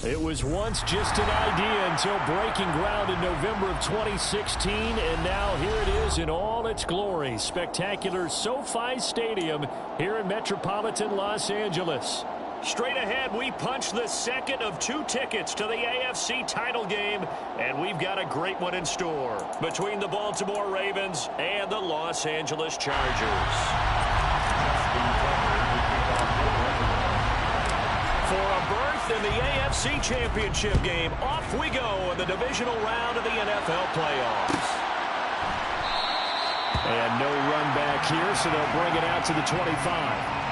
It was once just an idea until breaking ground in November of 2016, and now here it is in all its glory. Spectacular SoFi Stadium here in metropolitan Los Angeles. Straight ahead, we punch the second of 2 tickets to the AFC title game, and we've got a great one in store between the Baltimore Ravens and the Los Angeles Chargers. For a berth in the AFC Championship game, off we go in the divisional round of the NFL playoffs. And no run back here, so they'll bring it out to the 25.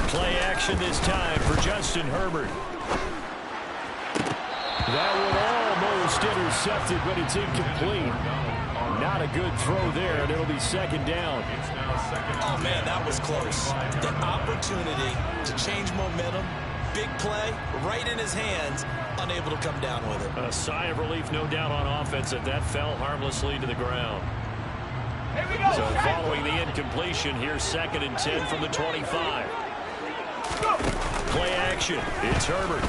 Play action this time for Justin Herbert. That one almost intercepted, but it's incomplete. Not a good throw there, and it'll be second down. Oh, man, that was close. The opportunity to change momentum, big play, right in his hands, unable to come down with it. A sigh of relief, no doubt, on offense that fell harmlessly to the ground. So following the incompletion, here's 2nd and 10 from the 25. Play action. It's Herbert.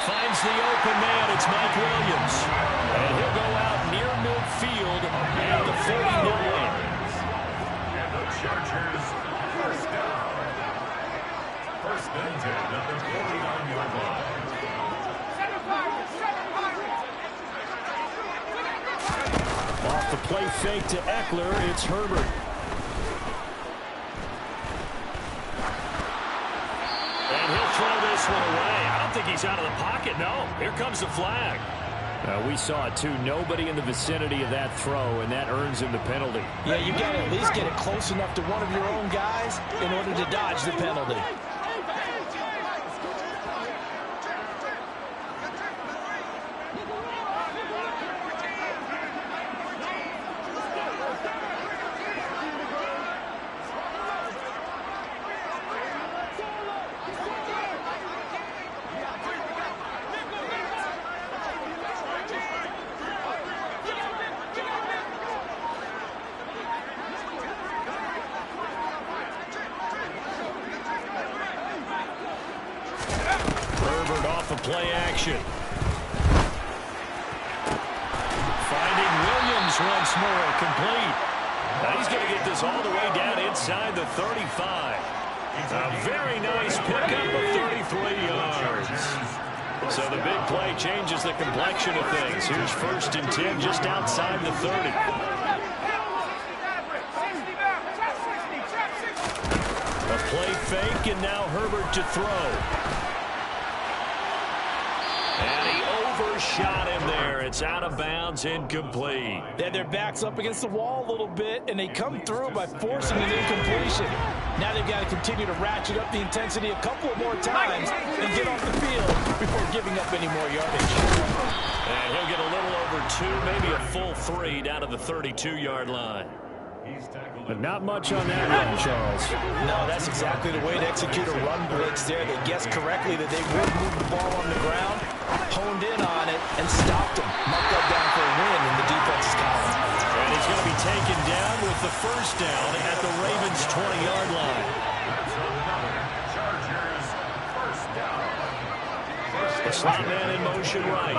Finds the open man. It's Mike Williams. And he'll go out near midfield at the 49. And the Chargers first down. First and 10 at the 49-yard line. Off the play fake to Eckler, it's Herbert. And he'll throw this one away. I don't think he's out of the pocket, no. Here comes the flag. We saw it, too. Nobody in the vicinity of that throw, and that earns him the penalty. Yeah, you got to at least get it close enough to one of your own guys in order to dodge the penalty. Play action. Finding Williams once more, complete. Now he's going to get this all the way down inside the 35. A very nice pickup of 33 yards. So the big play changes the complexion of things. Here's 1st and 10 just outside the 30. A play fake, and now Herbert to throw. And he overshot him there. It's out of bounds, incomplete. Then their back's up against the wall a little bit, and they come through by forcing an incompletion. Now they've got to continue to ratchet up the intensity a couple of more times and get off the field before giving up any more yardage. And he'll get a little over 2, maybe a full 3 down to the 32-yard line. But not much on that run, Charles. No, that's exactly the way to execute a run blitz there. They guessed correctly that they would move the ball on the ground, honed in on it, and stopped them. Marked that down for a win in the defense's column. And he's going to be taken down with the first down at the Ravens' 20-yard line. Chargers first down. The slot man in motion right.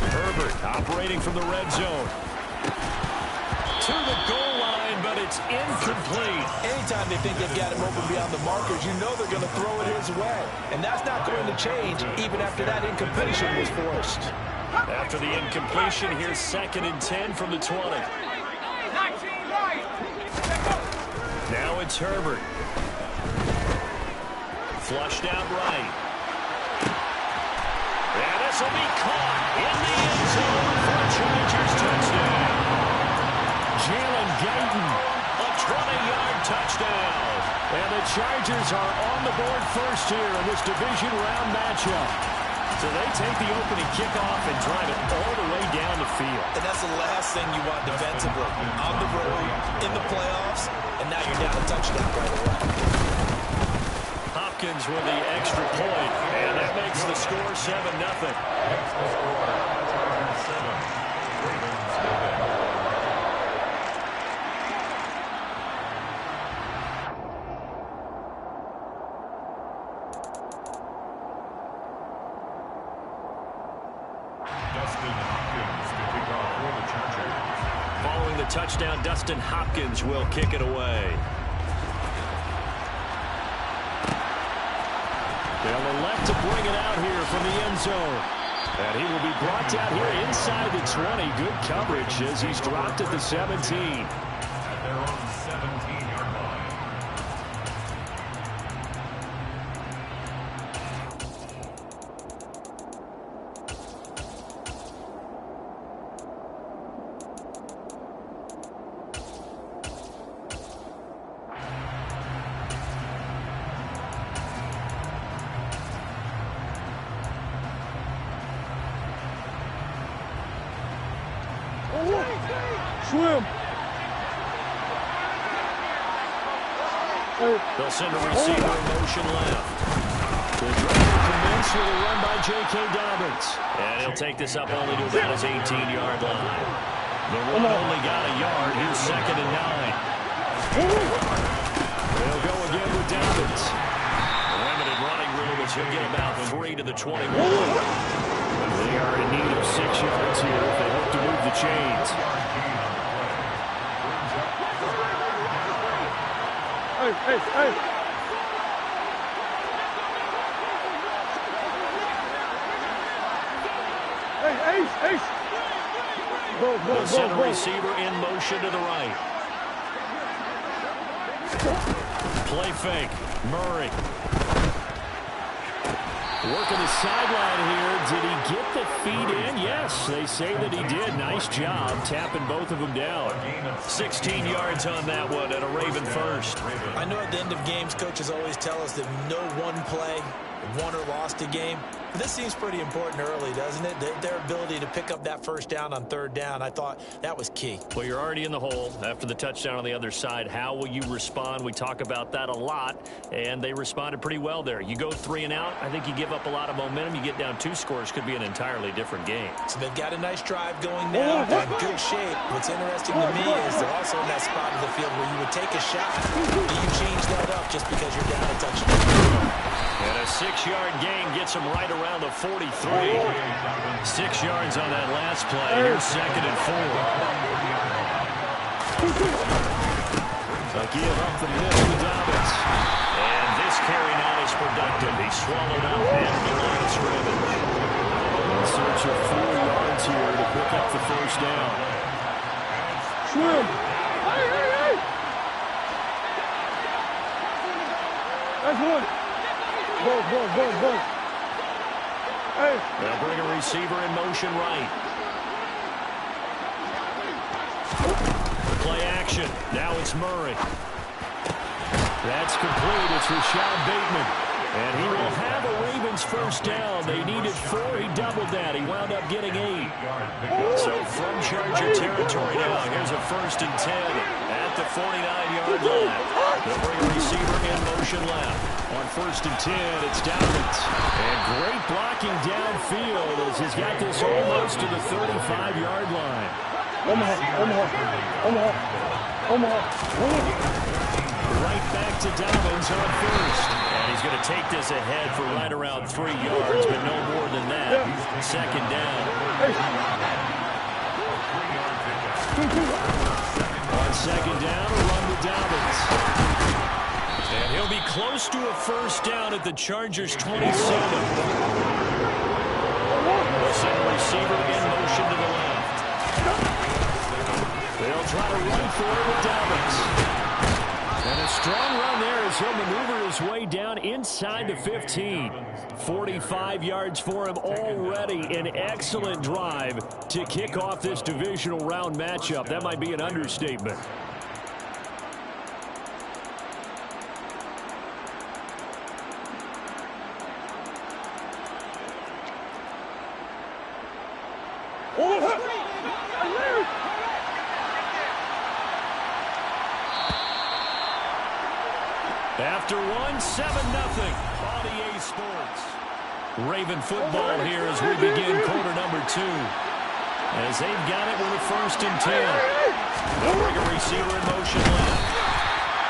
Herbert operating from the red zone. To the goal line, but it's incomplete. Anytime they think they've got him open beyond the markers, you know they're going to throw it his way. And that's not going to change even after that incompletion was forced. After the incompletion, here's 2nd and 10 from the 20. Now it's Herbert. Flushed out right. And this will be caught in the end zone for a Chargers touchdown. Jalen Guyton, a 20-yard touchdown. And the Chargers are on the board first here in this division round matchup. So they take the opening kickoff and drive it all the way down the field. And that's the last thing you want defensively. On the road, in the playoffs, and now you're down a touchdown right away. Hopkins with the extra point, and that makes the score 7-0. Makes the score 7. Touchdown, Dustin Hopkins will kick it away. They'll elect to bring it out here from the end zone. And he will be brought down here inside the 20. Good coverage as he's dropped at the 17. At their own 17-yard line. Swim. They'll send a receiver in motion left. The drive commenced with a run by J.K. Dobbins. And he'll take this up only to about his 18-yard line. The run only got a yard. Here's 2nd and 9. They'll go again with Dobbins. Limited running room as he'll get about 3 to the 21. They are in need of 6 yards here if they hope to move the chains. Hey. Hey, Ace. Go. Center receiver in motion to the right. Play fake. Murray. Working the sideline here. Did he get the feet in? Yes, they say that he did. Nice job tapping both of them down. 16 yards on that one and a Raven first. I know at the end of games, coaches always tell us that no one play won or lost a game. But this seems pretty important early, doesn't it? Their ability to pick up that first down on 3rd down, I thought that was key. Well, you're already in the hole after the touchdown on the other side. How will you respond? We talk about that a lot, and they responded pretty well there. You go 3 and out, I think you give up a lot of momentum. You get down 2 scores, could be an entirely different game. So they've got a nice drive going now. They're in good shape. What's interesting to me is they're also in that spot of the field where you would take a shot. Do you change that up just because you're down a touchdown? And a 6-yard gain gets him right around the 43. 6 yards on that last play. Here's 2nd and 4. A give up the middle to Dobbins. And this carry now is productive. He swallowed up at the line of scrimmage. In search of 4 yards here to pick up the first down. Swim. Hey. That's one. Go. Hey. They'll bring a receiver in motion right. Play action. Now it's Murray. That's complete. It's Rashad Bateman. And he will have a Ravens first down. They needed 4. He doubled that. He wound up getting 8. So from Charger territory now, here's a 1st and 10 at the 49-yard line. They'll bring a receiver in motion left. On 1st and 10, it's Dobbins. And great blocking downfield as he's got this almost to the 35-yard line. Omaha. Right back to Dobbins on 1st. And he's going to take this ahead for right around 3 yards, but no more than that. 2nd down. On 2nd down, a run to Dobbins. And he'll be close to a first down at the Chargers' 27. They'll send a receiver in motion to the left. They'll try to run for it with Dobbins. And a strong run there as he'll maneuver his way down inside the 15. 45 yards for him already. An excellent drive to kick off this divisional round matchup. That might be an understatement. after one, 7-0 on EA Sports. Raven football here as we begin quarter number 2. As they've got it with a 1st and 10. They'll bring a receiver in motion left.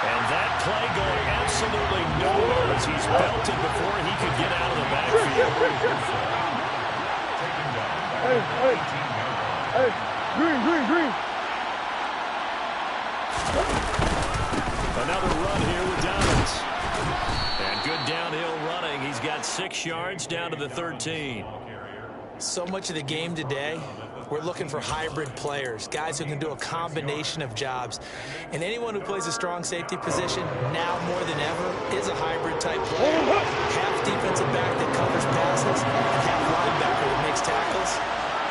And that play going absolutely nowhere as he's belted before he could get out of the backfield. Hey, green. Another run here with Dobbins. And good downhill running. He's got 6 yards down to the 13. So much of the game today, we're looking for hybrid players, guys who can do a combination of jobs. And anyone who plays a strong safety position, now more than ever, is a hybrid-type player. Half defensive back that covers passes, and half linebacker that makes tackles.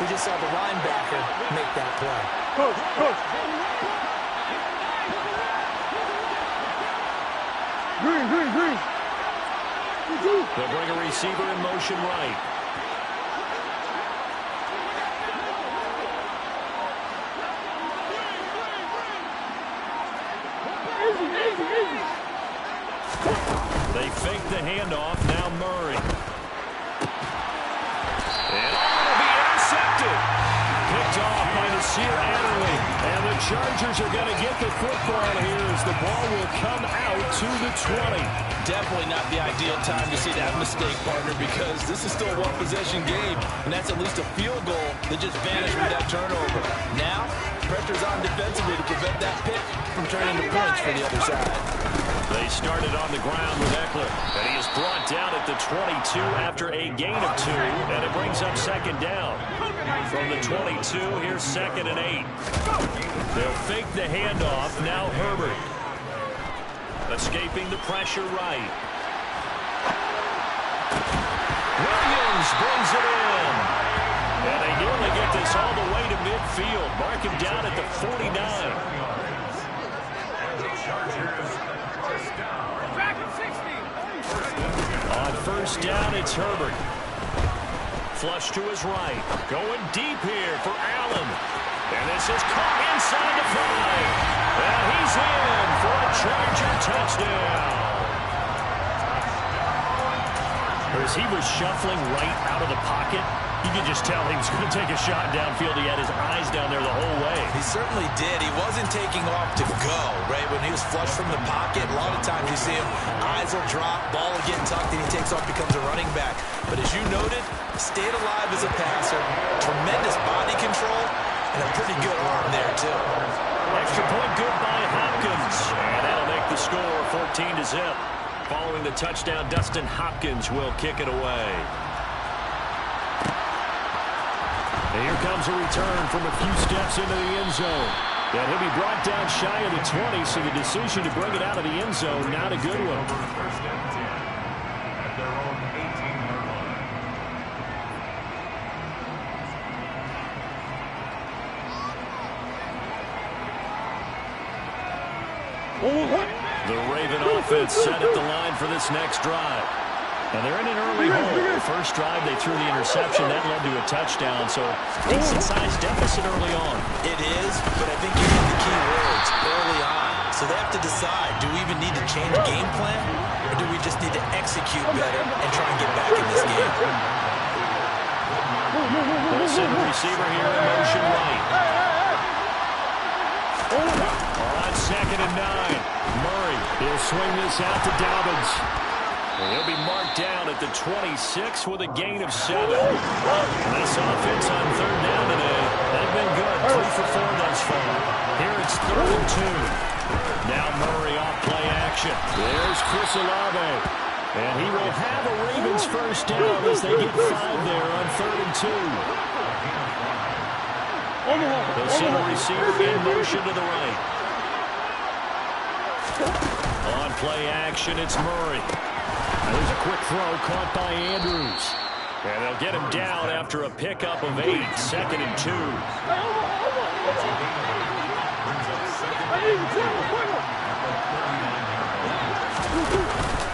We just saw the linebacker make that play. Coach. Green. They'll bring a receiver in motion right. They fake the handoff. Now Murray. And it'll be intercepted. Picked off by Nasir Adderley. And the Chargers are going to get the football here as the ball will come out to the 20. Definitely not the ideal time to see that mistake, partner, because this is still a one-possession game, and that's at least a field goal that just vanished with that turnover. Now, pressure's on defensively to prevent that pick from turning into points for the other side. They started on the ground with Eckler, and he is brought down at the 22 after a gain of 2, and it brings up 2nd down. From the 22, here's 2nd and 8. They'll fake the handoff. Now Herbert. Escaping the pressure right. Williams brings it in. And they nearly get this all the way to midfield. Mark him down at the 49. On 1st down, it's Herbert. Flush to his right. Going deep here for Allen. And this is caught inside the 5. And he's in for a Charger touchdown. As he was shuffling right out of the pocket, you could just tell he was going to take a shot downfield. He had his eyes down there the whole way. He certainly did. He wasn't taking off to go, right? When he was flushed from the pocket, a lot of times you see him, eyes will drop, ball will get tucked, and he takes off, becomes a running back. But as you noted, stayed alive as a passer, tremendous body control, and a pretty good arm there, too. Extra point good by Hopkins. And that'll make the score 14-0. Following the touchdown, Dustin Hopkins will kick it away. And here comes a return from a few steps into the end zone. And he'll be brought down shy of the 20, so the decision to bring it out of the end zone, not a good one. First and 10 at their own 18-yard line. The Raven offense set at the line for this next drive. And they're in an early hole. The first drive, they threw the interception. That led to a touchdown. So, decent-sized deficit early on. It is, but I think you hit the key words early on. So they have to decide, do we even need to change game plan, or do we just need to execute better and try and get back in this game? Wilson, receiver here in motion right. On 2nd and 9. Murray, he'll swing this out to Dobbins. And he'll be marked down at the 26 with a gain of 7. This offense on 3rd down today. They've been good. 3 for 4 thus far. Here it's 3rd and 2. Now Murray off play action. There's Chris Olave. And he will have a Ravens first down as they get 5 there on 3rd and 2. They'll send a receiver in motion to the right. On play action, it's Murray. There's a quick throw caught by Andrews. And they'll get him down after a pickup of 8. 2nd and 2.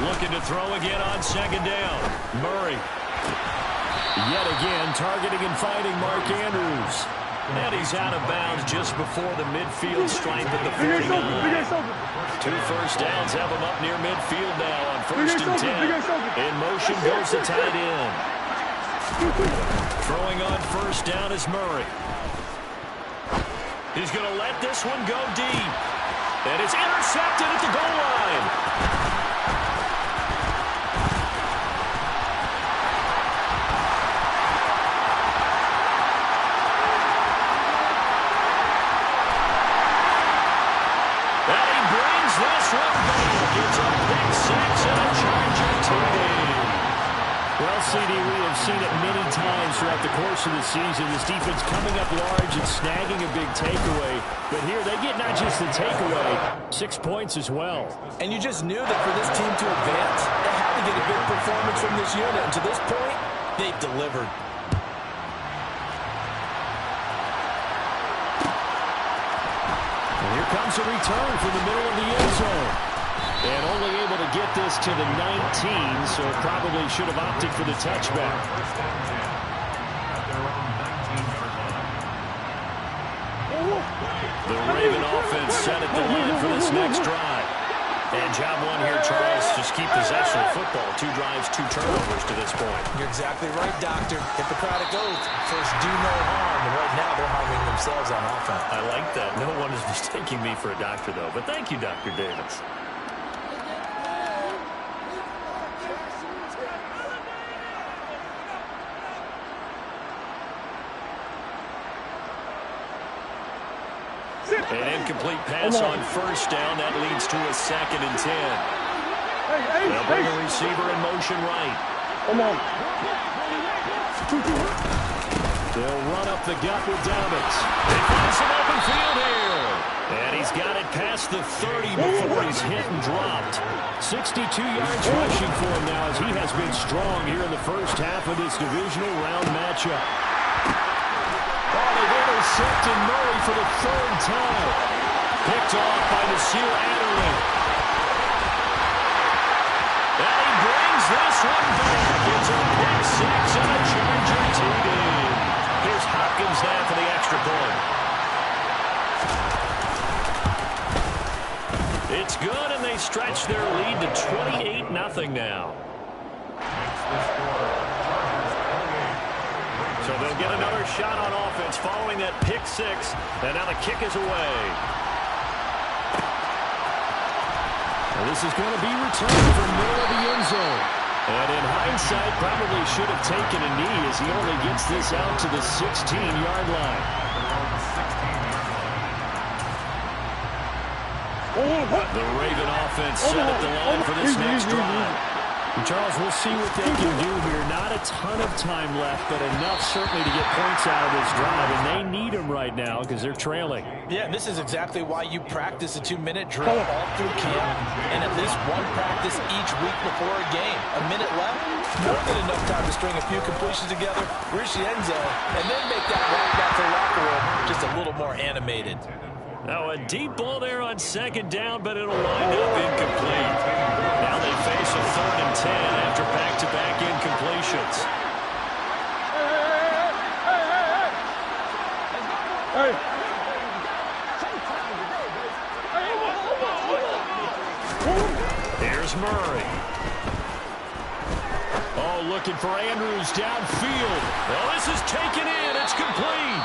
Looking to throw again on 2nd down. Murray. Yet again, targeting and finding Mark Andrews. And he's out of bounds just before the midfield stripe at the 49. 2 first downs have him up near midfield now on 1st and 10. In motion goes the tight end. Throwing on 1st down is Murray. He's going to let this one go deep. And it's intercepted at the goal line. This one back. It's a pick 6 and a Charger TD. Well, CD, we have seen it many times throughout the course of the season. This defense coming up large and snagging a big takeaway. But here they get not just the takeaway, 6 points as well. And you just knew that for this team to advance, they had to get a good performance from this unit. And to this point, they've delivered. Here comes a return from the middle of the end zone. And only able to get this to the 19, so probably should have opted for the touchback. The Raven offense set at the line for this next drive. And job one here, Charles, just keep possession of football. 2 drives, 2 turnovers to this point. You're exactly right, Doctor. Hippocratic oath. First, do no harm. And right now, they're harming themselves on offense. I like that. No one is mistaking me for a doctor, though. But thank you, Dr. Davis. An incomplete pass on 1st down. That leads to a 2nd and 10. They'll bring a receiver in motion right. They'll run up the gut with Dobbins. They find some open field here. And he's got it past the 30 before he's hit and dropped. 62 yards rushing for him now as he has been strong here in the first half of this divisional round matchup. They've intercepted Murray for the 3rd time. Picked off by Nasir Adderley. And he brings this one back. It's a pick 6 and a Charger TD. Here's Hopkins now for the extra point. It's good, and they stretch their lead to 28-0 now. So they'll get another shot on offense following that pick 6. And now the kick is away. Well, this is going to be returned from middle of the end zone. And in hindsight, probably should have taken a knee as he only gets this out to the 16-yard line. The Raven offense set at the line for this next drive. Charles, we'll see what they can do here. Not a ton of time left, but enough certainly to get points out of this drive, and they need them right now because they're trailing. Yeah, this is exactly why you practice a 2-minute drill all through camp, and at least one practice each week before a game. A minute left, more than enough time to string a few completions together, reach the end zone, and then make that walk back to the locker room just a little more animated. Now a deep ball there on 2nd down, but it'll wind up incomplete. Now they face a 3rd and 10 after back-to-back incompletions. Here's Murray. Oh, looking for Andrews downfield. Well, this is taken in. It's complete.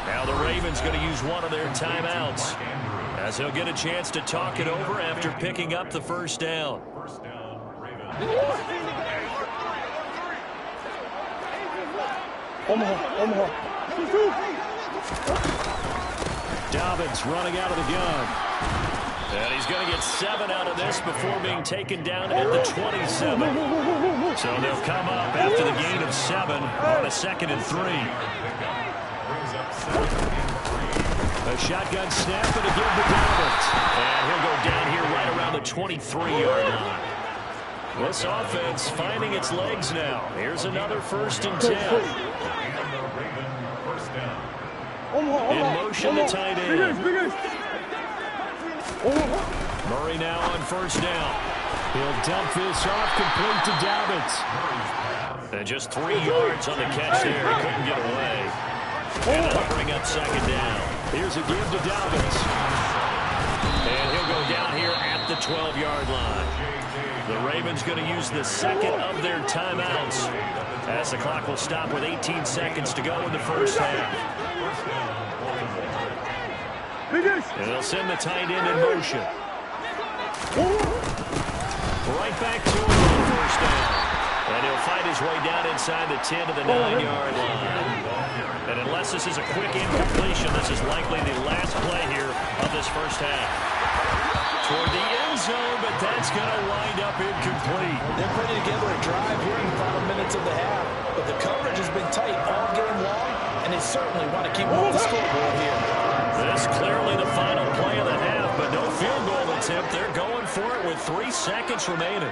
Now the Ravens going to use one of their timeouts as he'll get a chance to talk it over after picking up the 1st down. Dobbins running out of the gun. And he's going to get 7 out of this before being taken down at the 27. So they'll come up after the gain of 7 on a 2nd and 3. A shotgun snap and a give to Dobbins. And he'll go down here right around the 23-yard line. This offense finding its legs now. Here's another 1st and 10. In motion, the tight end. Murray now on 1st down. He'll dump this off complete to Dobbins. And just 3 yards on the catch there. He couldn't get away. And that'll bring up second down. Here's a give to Dobbins. And he'll go down here at the 12-yard line. The Ravens going to use the second of their timeouts as the clock will stop with 18 seconds to go in the first half. And they'll send the tight end in motion. Right back to him on first down. And he'll fight his way down inside the 10 to the 9-yard line. And unless this is a quick incompletion, this is likely the last play here of this first half. Toward the end zone, but that's going to wind up incomplete. They're putting together a drive here in the final minutes of the half, but the coverage has been tight all game long, and they certainly want to keep them off the scoreboard here. This clearly the final play of the half, but no field goal attempt. They're going for it with 3 seconds remaining.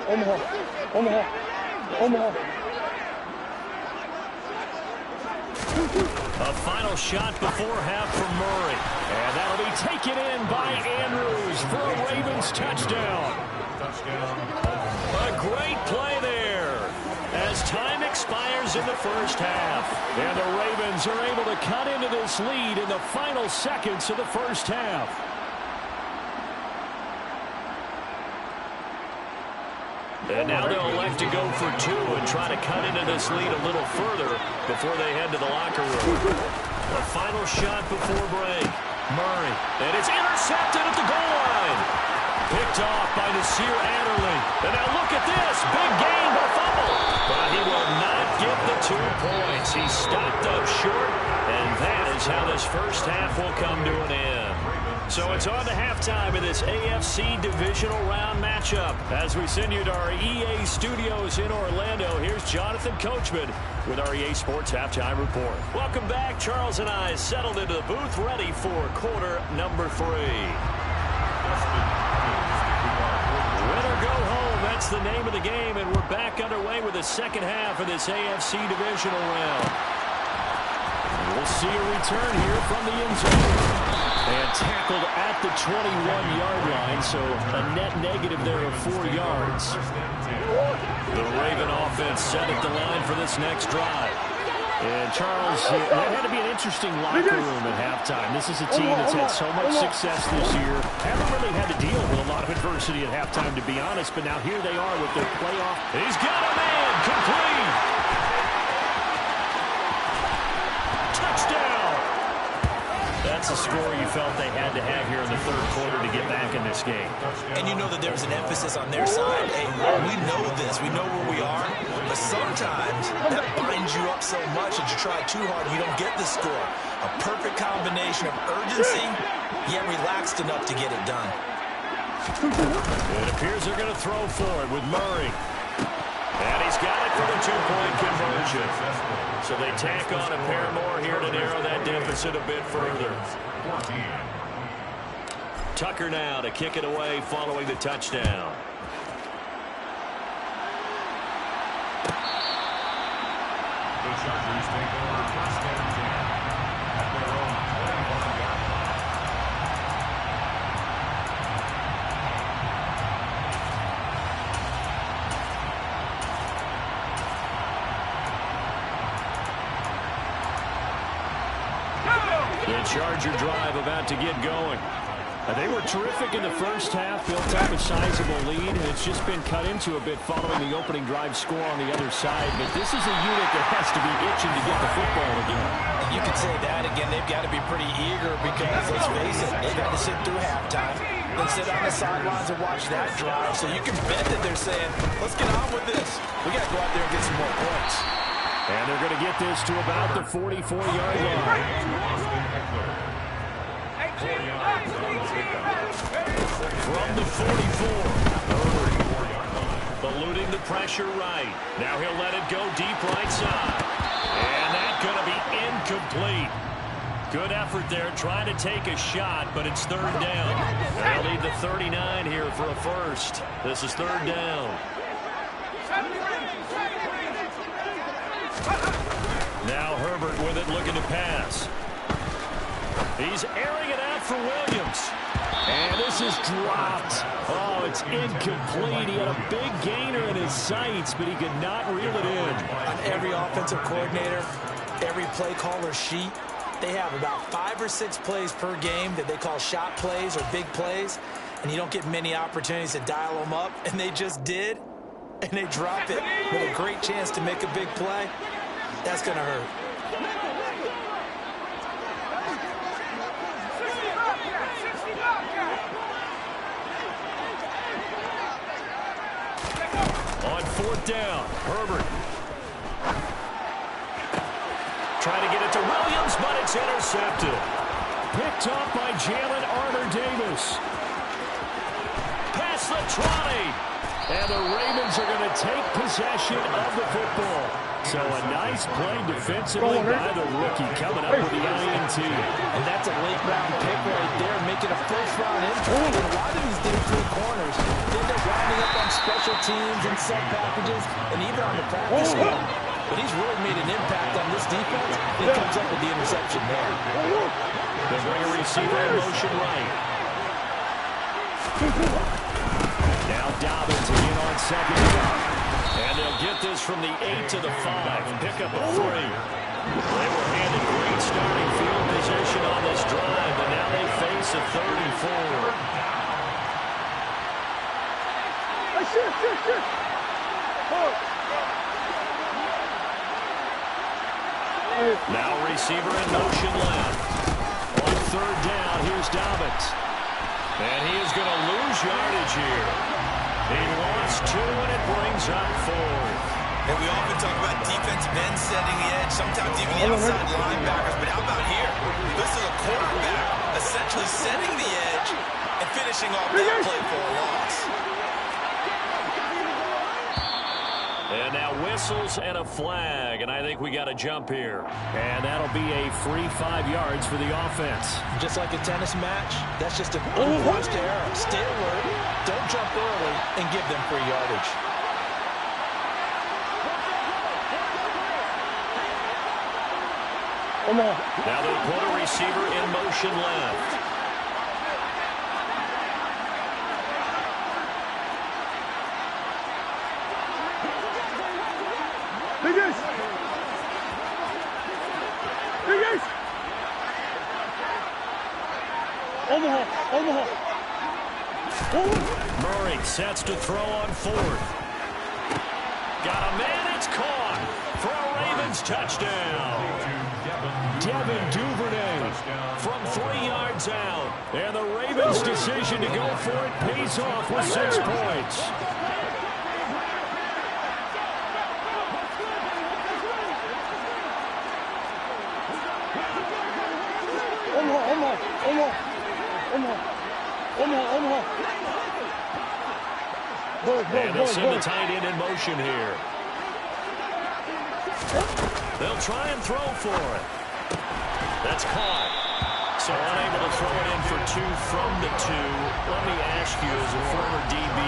Omaha. A final shot before half from Murray. And that'll be taken in by Andrews for a Ravens touchdown. A great play there as time expires in the first half. And the Ravens are able to cut into this lead in the final seconds of the first half. And now they'll elect to go for 2 and try to cut into this lead a little further before they head to the locker room. A final shot before break. Murray. And it's intercepted at the goal line. Picked off by Nasir Adderley. And now look at this. Big gain by fumble. But he will not get the 2 points. He stopped up short. And that is how this first half will come to an end. So it's on to halftime of this AFC divisional round matchup. As we send you to our EA studios in Orlando, here's Jonathan Coachman with our EA Sports Halftime Report. Welcome back. Charles and I settled into the booth ready for quarter number 3. Win or go home, that's the name of the game, and we're back underway with the second half of this AFC divisional round. And we'll see a return here from the end zone. And tackled at the 21-yard line, so a net negative there of 4 yards. The Raven offense set at the line for this next drive. And Charles, that had to be an interesting locker room at halftime. This is a team that's had so much success this year. Haven't really had to deal with a lot of adversity at halftime, to be honest, but now here they are with their playoff. He's got a man, complete. Touchdown. That's a score you felt they had to have here in the third quarter to get back in this game. And you know that there was an emphasis on their side. Hey, we know this. We know where we are. But sometimes that binds you up so much that you try too hard and you don't get the score. A perfect combination of urgency, yet relaxed enough to get it done. It appears they're going to throw for it with Murray. And he's got it for the 2-point conversion. So they tack on a pair more here to narrow that deficit a bit further. Tucker now to kick it away following the touchdown. The Chargers take over first and 10 at their own 21-yard line. The Charger drive about to get going. They were terrific in the first half, built up a sizable lead, and it's just been cut into a bit following the opening drive score on the other side. But this is a unit that has to be itching to get the football again. You could say that again. They've got to be pretty eager because, let's face it, they've had to sit through halftime, then sit on the sidelines and watch that drive. So you can bet that they're saying, let's get on with this. We got to go out there and get some more points. And they're going to get this to about the 44-yard line. From the 44, eluding the pressure right. Now he'll let it go deep right side. And that's going to be incomplete. Good effort there, trying to take a shot, but it's third down. They'll need the 39 here for a first. This is third down. Now Herbert with it, looking to pass. He's airing it out for Williams. And this is dropped. Oh, it's incomplete. He had a big gainer in his sights, but he could not reel it in. On every offensive coordinator, every play caller sheet, they have about 5 or 6 plays per game that they call shot plays or big plays, and you don't get many opportunities to dial them up, and they just did, and they drop it with a great chance to make a big play. That's going to hurt. On 4th down, Herbert. Trying to get it to Williams, but it's intercepted. Picked up by Jalen Armour-Davis. Pass the trolley. And the Ravens are going to take possession of the football. So a nice play defensively by the rookie coming up with the INT. And that's a late-round pick right there, making a first-round impact. And a lot of these day 3 corners, they end up winding up on special teams and set packages and even on the practice field. But he's really made an impact on this defense. He comes up with the interception there. They'll bring a receiver in motion right. Now Dobbins again on 2nd down. And they'll get this from the 8 to the 5. Pick up a 3. They were handed great starting field position on this drive, and now they face a 3rd and 4. Shit. Now receiver in motion left. On 3rd down, here's Dobbins. And he is going to lose yardage here. He lost 2, and it brings up 4th. And we often talk about defensive ends setting the edge, sometimes even the outside linebackers. But how about here? This is a quarterback essentially setting the edge and finishing off that play for a loss. And now whistles and a flag, and I think we got a jump here. And that'll be a free 5 yards for the offense. Just like a tennis match, that's just an unforced error. Stay alert, don't jump early, and give them free yardage. Now they'll put a receiver in motion left. Omaha. Murray sets to throw on 4th. Got a man, it's caught for a Ravens touchdown. Devin Duvernay from 3 yards out. And the Ravens' decision to go for it pays off with 6 points. Omaha. And they'll send the tight end in motion here. They'll try and throw for it. That's caught. So unable to throw it in for 2 from the 2. Let me ask you, as a former DB,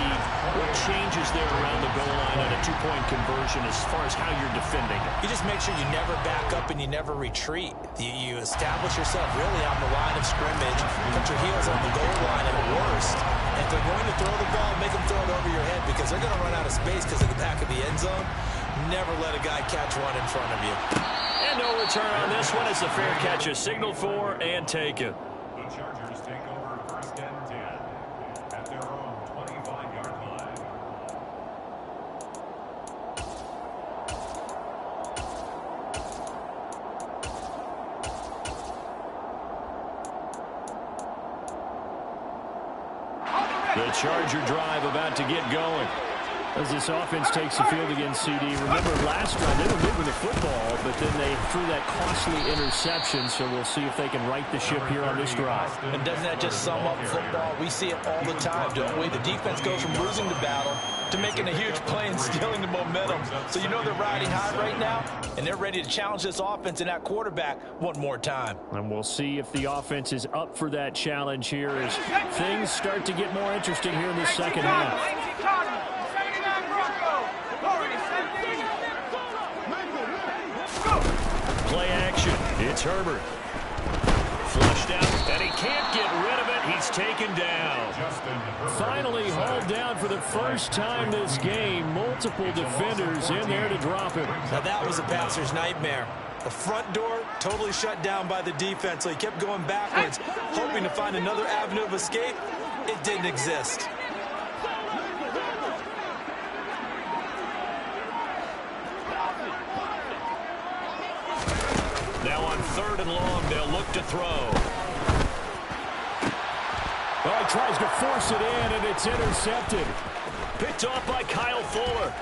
what changes there around the goal line on a 2-point conversion as far as how you're defending it? You just make sure you never back up and you never retreat. You establish yourself really on the line of scrimmage, put your heels on the goal line at worst. And if they're going to throw the ball, make them throw it over your head because they're going to run out of space because of the back of the end zone. Never let a guy catch one in front of you. And no return on this one as the fair catch is signaled for and taken. The Chargers take over 1st and 10 at their own 25-yard line. The Charger drive about to get going. As this offense takes the field against CD. Remember last drive, they were moving the football, but then they threw that costly interception, so we'll see if they can right the ship here on this drive. And doesn't that just sum up football? We see it all the time, don't we? The defense goes from losing the battle to making a huge play and stealing the momentum. So you know they're riding high right now, and they're ready to challenge this offense and that quarterback one more time. And we'll see if the offense is up for that challenge here as things start to get more interesting here in the second half. Play action. It's Herbert. Flushed out, and he can't get rid of it. He's taken down. Finally hauled down for the first time this game. Multiple defenders in there to drop him. Now that was a passer's nightmare. The front door totally shut down by the defense, so he kept going backwards, hoping to find another avenue of escape. It didn't exist. Now on 3rd and long, they'll look to throw. Oh, he tries to force it in, and it's intercepted. Picked off by Kyle Fuller.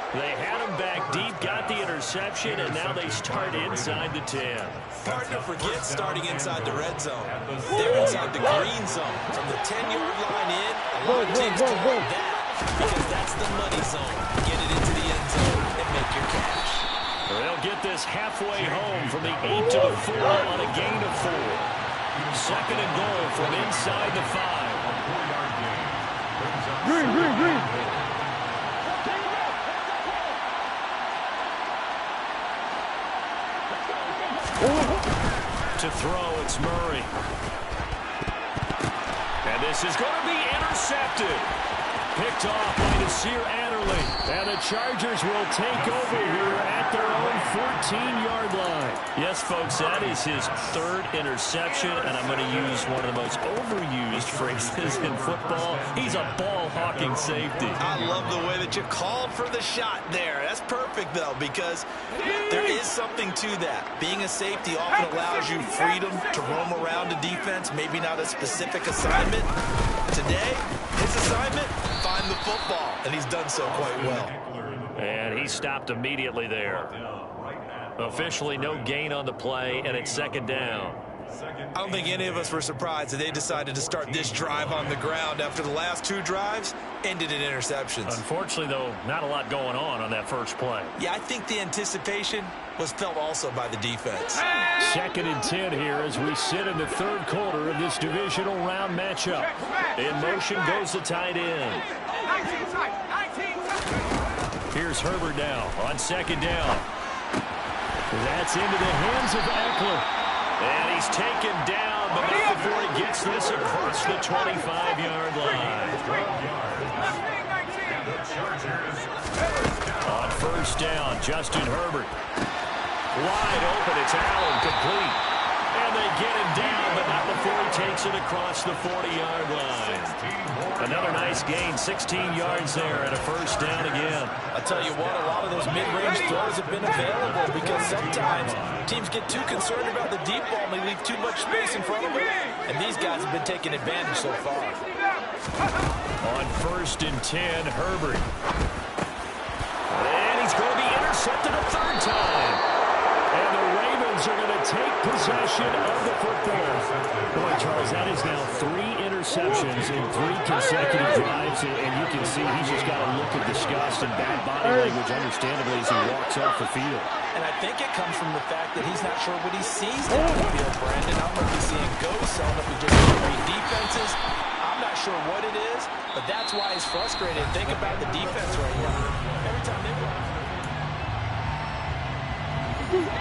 They had him back deep, got the interception, and now they start inside the 10. Hard to forget starting inside the red zone. They're inside the green zone. From the 10-yard line in, a lot of teams call it that because that's the money zone. Get it into the end zone and make your cash. They'll get this halfway home from the 8 to the 4 on a gain of 4. 2nd and goal from inside the 5. Green, green, green. To throw, it's Murray. And this is going to be intercepted. Picked off by Nasir Adderley. And the Chargers will take over here at their own 14-yard line. Yes, folks, that is his 3rd interception, and I'm going to use one of the most overused phrases in football. He's a ball-hawking safety. I love the way that you called for the shot there. That's perfect, though, because there is something to that. Being a safety often allows you freedom to roam around a defense, maybe not a specific assignment. Today, his assignment, find the football, and he's done so quite well. And he stopped immediately there. Officially no gain on the play, and it's 2nd down. I don't think any of us were surprised that they decided to start this drive on the ground after the last 2 drives ended in interceptions. Unfortunately, though, not a lot going on that first play. Yeah, I think the anticipation was felt also by the defense. 2nd and 10 here as we sit in the 3rd quarter of this divisional round matchup. In motion goes the tight end. Here's Herbert now on 2nd down. That's into the hands of Eckler. And he's taken down, but not before he gets this across the 25-yard line. On 1st down, Justin Herbert. Wide open, it's Allen, complete. And they get him down, but not before he takes it across the 40-yard line. Another nice gain, 16 yards there, and a 1st down again. I'll tell you what, a lot of those mid-range throws have been available because sometimes teams get too concerned about the deep ball and they leave too much space in front of them, and these guys have been taking advantage so far. On 1st and 10, Herbert. And he's going to be intercepted a 3rd time. And the Ravens are going to take possession of the football. Boy, Charles, that is now 3 interceptions in 3 consecutive drives, and you can see he's just got a look of disgust and bad body language, understandably, as he walks off the field. And I think it comes from the fact that he's not sure what he sees down the field, Brandon. I don't know if he's seeing ghosts. I don't know if he just can't read defenses. I'm not sure what it is, but that's why he's frustrated. Think about the defense right now. Every time they run.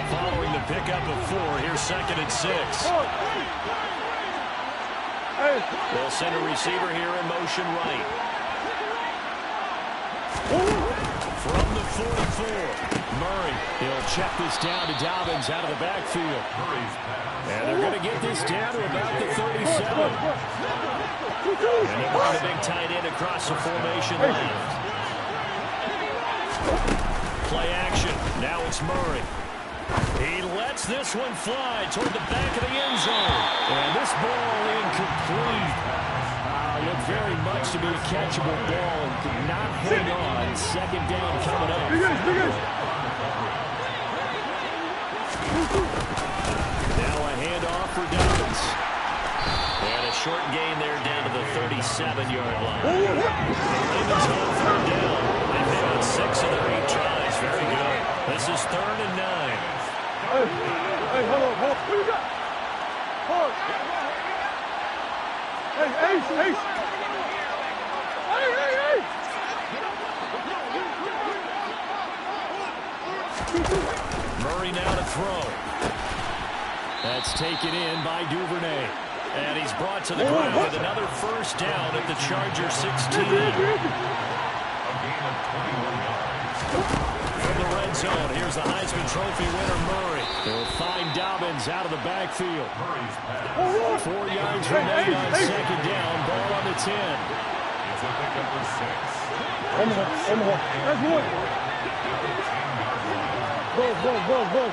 Following the pickup of 4, here's 2nd and 6. They'll send a receiver here in motion right. From the 44, Murray. He'll check this down to Dobbins out of the backfield. And they're going to get this down to about the 37. And they bring the big tight end across the formation left. Play action. Now it's Murray. He lets this one fly toward the back of the end zone. And this ball incomplete. Looked very much to be a catchable ball and could not hang on. 2nd down coming up. Now a handoff for Dobbins. And a short gain there down to the 37-yard line. Ravens on 3rd down. They've had 6 of their 8 tries. Very good. This is 3rd and 9. Hey, hold on. What you got? Hold on. Hey, Ace. Murray now to throw. That's taken in by Duvernay. And he's brought to the ground with another first down at the Charger 16. From the red zone, here's the Heisman Trophy winner, Murray. They'll find Dobbins out of the backfield. 4 yards remain on second down. Ball on the 10. It's a pickup of 6. That's one. Go.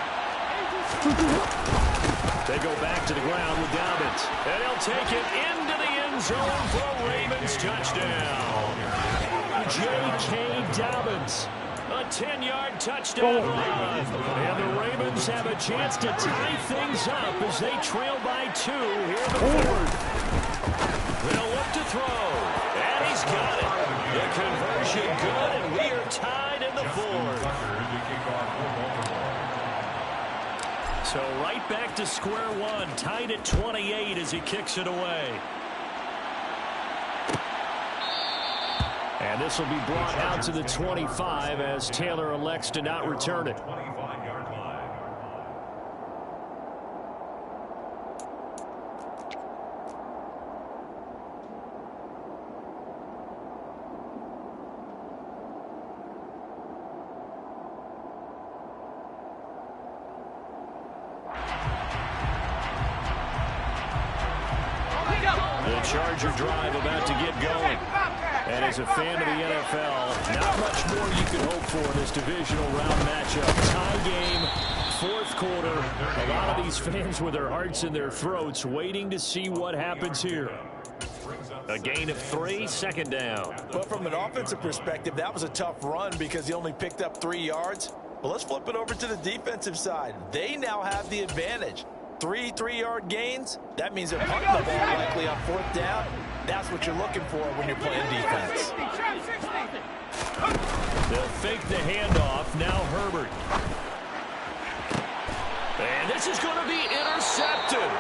They go back to the ground with Dobbins. And he'll take it into the end zone for a Ravens touchdown. J.K. Dobbins. A 10-yard touchdown run. And the Ravens have a chance to tie things up as they trail by 2 here in the fourth. They'll look to throw. And he's got it. The conversion good, and we are tied in the fourth. So right back to square one, tied at 28 as he kicks it away. And this will be brought out to the 25 as Taylor elects to not return it. The Charger drive about to get going. And as a fan of the NFL, not much more you could hope for in this divisional round matchup. Tie game, fourth quarter. A lot of these fans with their hearts in their throats waiting to see what happens here. A gain of 3, second down. Well, from an offensive perspective, that was a tough run because he only picked up 3 yards. But let's flip it over to the defensive side. They now have the advantage. 3 3-yard gains, that means they're punting the ball likely on fourth down. That's what you're looking for when you're playing defense. They'll fake the handoff. Now Herbert. And this is going to be intercepted.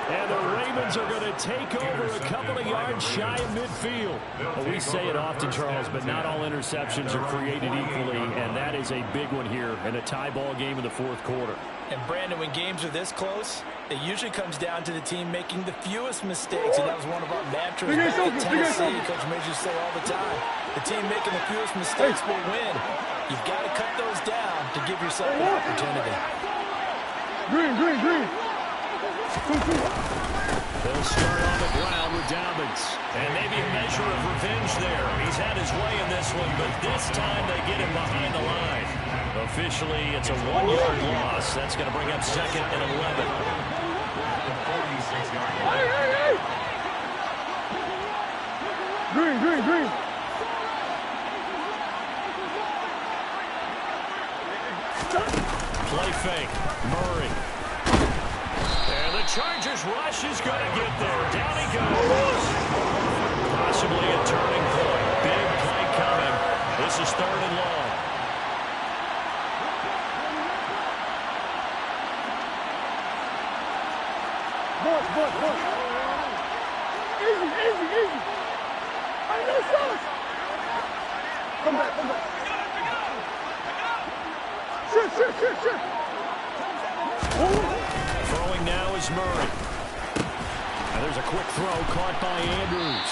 And the Ravens are going to take over a couple of yards shy of midfield. Well, we say it often, Charles, but not all interceptions are created equally, and that is a big one here in a tie ball game in the fourth quarter. And, Brandon, when games are this close, it usually comes down to the team making the fewest mistakes, and that was one of our mantras back at Tennessee. Coach Majors say all the time, the team making the fewest mistakes will win. You've got to cut those down to give yourself an opportunity. Green. They'll start on the ground with Dobbins. And maybe a measure of revenge there. He's had his way in this one, but this time they get him behind the line. Officially, it's a 1-yard loss. That's going to bring up second and 11. Green. Play fake. Murray. And the Chargers rush is going to get there. Down he goes. Possibly a turning point. Big play coming. This is third and long. Boy. Easy. I know sauce. Come back. Shit. Throwing now is Murray. And there's a quick throw caught by Andrews.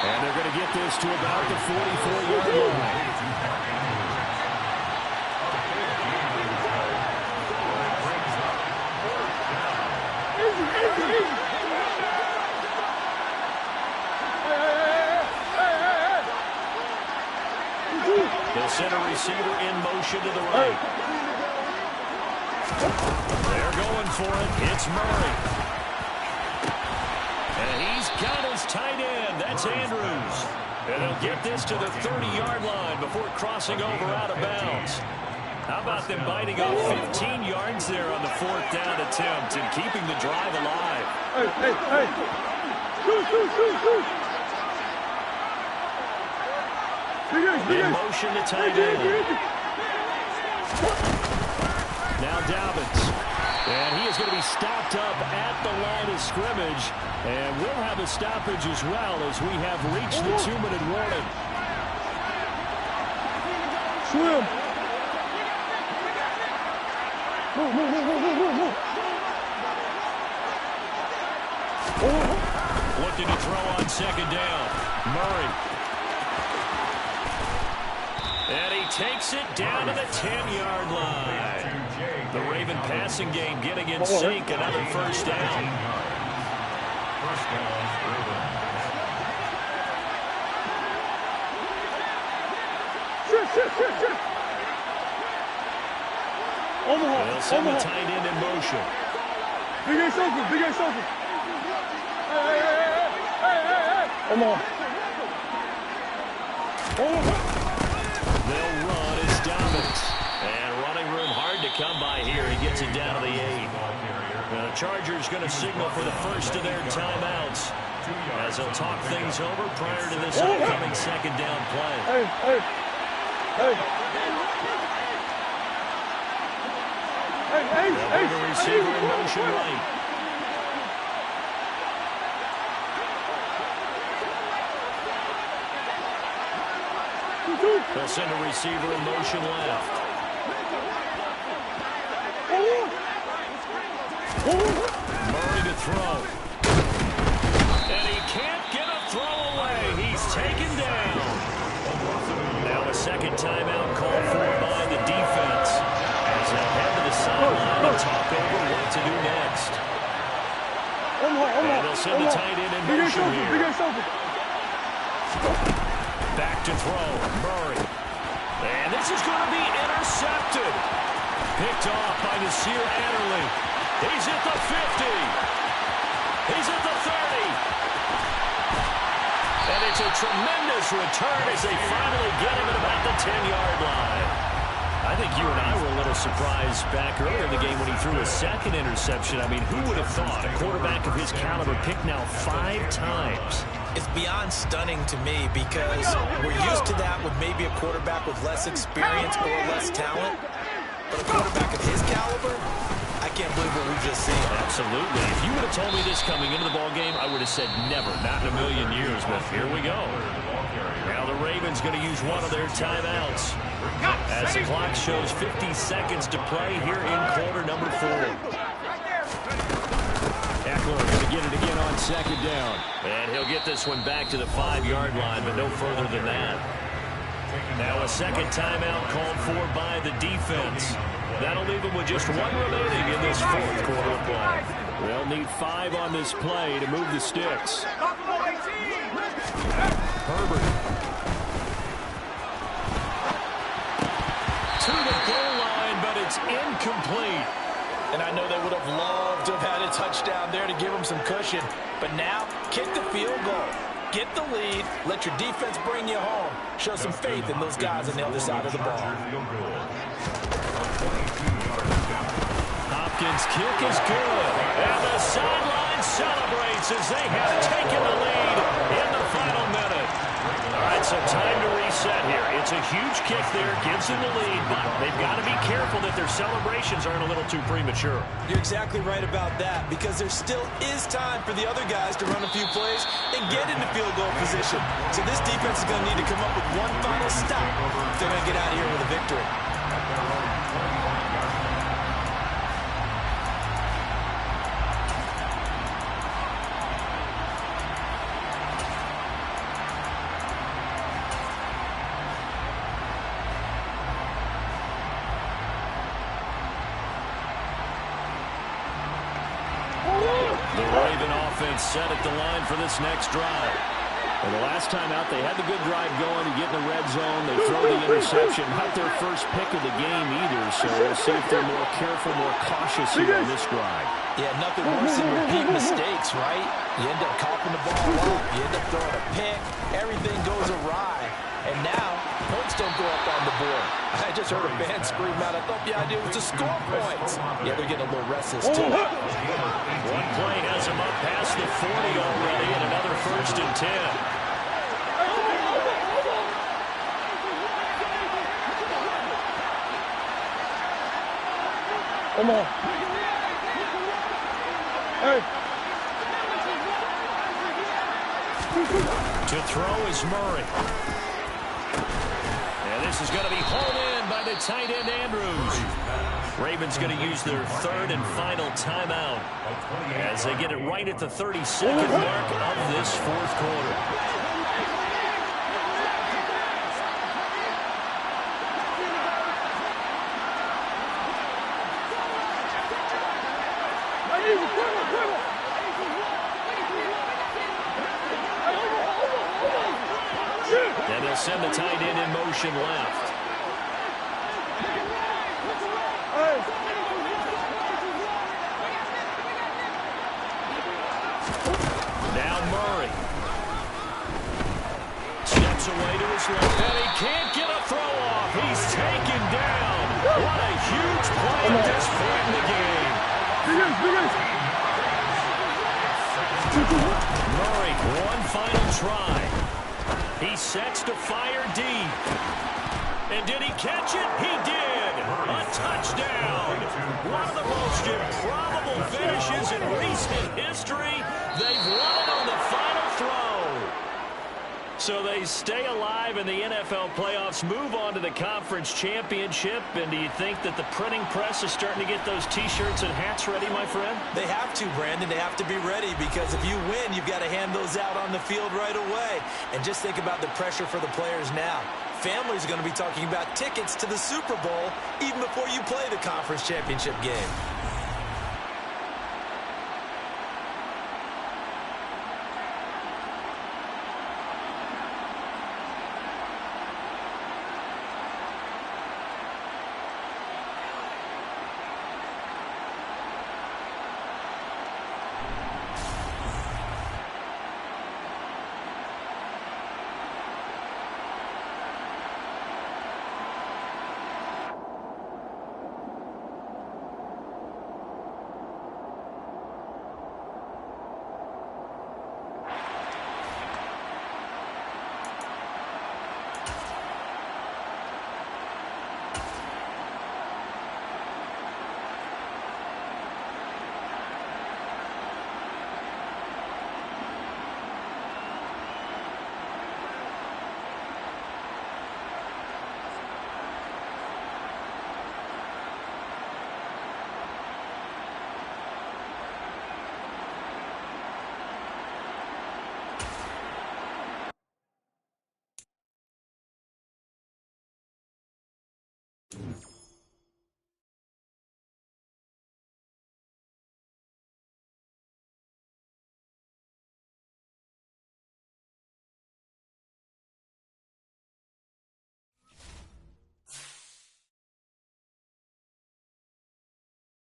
And they're going to get this to about the 44-yard line. They'll send a receiver in motion to the right. They're going for it. It's Murray. And he's got his tight end. That's Andrews. And they'll get this to the 30-yard line before crossing over out of bounds. How about them biting off 15 yards there on the fourth down attempt and keeping the drive alive? Hey. Shoot. In motion to tight end. Now Dobbins. And he is going to be stopped up at the line of scrimmage. And we'll have a stoppage as well as we have reached the 2-minute warning. Swim. Move. Looking to throw on second down. Murray. And he takes it down to the 10-yard line. The Raven passing game getting in sync. Another first down. First down, Raven. Shit. Omaha. They'll send the tight end in motion. Big A Sophie. Hey. Omaha. They'll run. It's dominant. And running room hard to come by here. He gets it down to the 8. Now the Chargers going to signal for the first of their timeouts as they'll talk things over prior to this upcoming second down play. The receiver in motion right. They'll send a receiver in motion left. Murray to throw. And he can't get a throw away. He's taken down. Now a second timeout called for by the defense as they'll head to the sideline and talk over what to do next. And they'll send the tight end in motion here. Back to throw. Murray. And this is going to be intercepted. Picked off by Nasir Adderley. He's at the 50. He's at the 30. And it's a tremendous return as they finally get him at about the 10-yard line. I think you and I were a little surprised back earlier in the game when he threw a second interception. I mean, who would have thought a quarterback of his caliber picked now 5 times? It's beyond stunning to me because we're used to that with maybe a quarterback with less experience or less talent. But a quarterback of his caliber, I can't believe what we've just seen. Absolutely. If you would have told me this coming into the ballgame, I would have said never, not in a million years. But here we go. Now the Ravens going to use one of their timeouts as the clock shows 50 seconds to play here in quarter number 4. Eckler going to get it again on second down. And he'll get this one back to the 5-yard line, but no further than that. Now a second timeout called for by the defense. That'll leave them with just 1 remaining in this 4th quarter of ball. They'll need 5 on this play to move the sticks. Herbert. To the goal line, but it's incomplete. And I know they would have loved to have had a touchdown there to give them some cushion. But now, kick the field goal. Get the lead. Let your defense bring you home. Show some faith in those guys on the other side of the ball. Hopkins' kick is good. And the sideline celebrates as they have taken the lead in the final minute. All right, so time to reset here. It's a huge kick there, gives them the lead, but they've got to be careful that their celebrations aren't a little too premature. You're exactly right about that, because there still is time for the other guys to run a few plays and get into field goal position. So this defense is going to need to come up with one final stop if they're going to get out of here with a victory. Set at the line for this next drive. And the last time out, they had the good drive going to get in the red zone. They throw the interception. Not their first pick of the game either, so we'll see if they're more careful, more cautious here on this drive. Yeah, nothing worse than repeat mistakes, right? You end up coughing the ball up. You end up throwing a pick. Everything goes awry. And now, points don't go up on the board. I just heard a fan scream out. I thought the idea was to score points. Yeah, they're getting a little restless, too. One play has them up past the 40 already, and another 1st and 10. Come on. Hey. To throw is Murray. And this is going to be hauled in again by the tight end, Andrews. Ravens going to use their third and final timeout as they get it right at the 32nd mark of this fourth quarter. And they'll send the tight end in motion left. Now Murray. Steps away to his left, and he can't get a throw off. He's taken down. What a huge play at this point in the game. Murray, one final try. He sets to fire deep. And did he catch it? He did. A touchdown. One of the most improbable finishes in recent history. They've won it on the final throw. So they stay alive in the NFL playoffs, move on to the conference championship. And do you think that the printing press is starting to get those T-shirts and hats ready, my friend? They have to, Brandon. They have to be ready because if you win, you've got to hand those out on the field right away. And just think about the pressure for the players now. Families are going to be talking about tickets to the Super Bowl even before you play the conference championship game.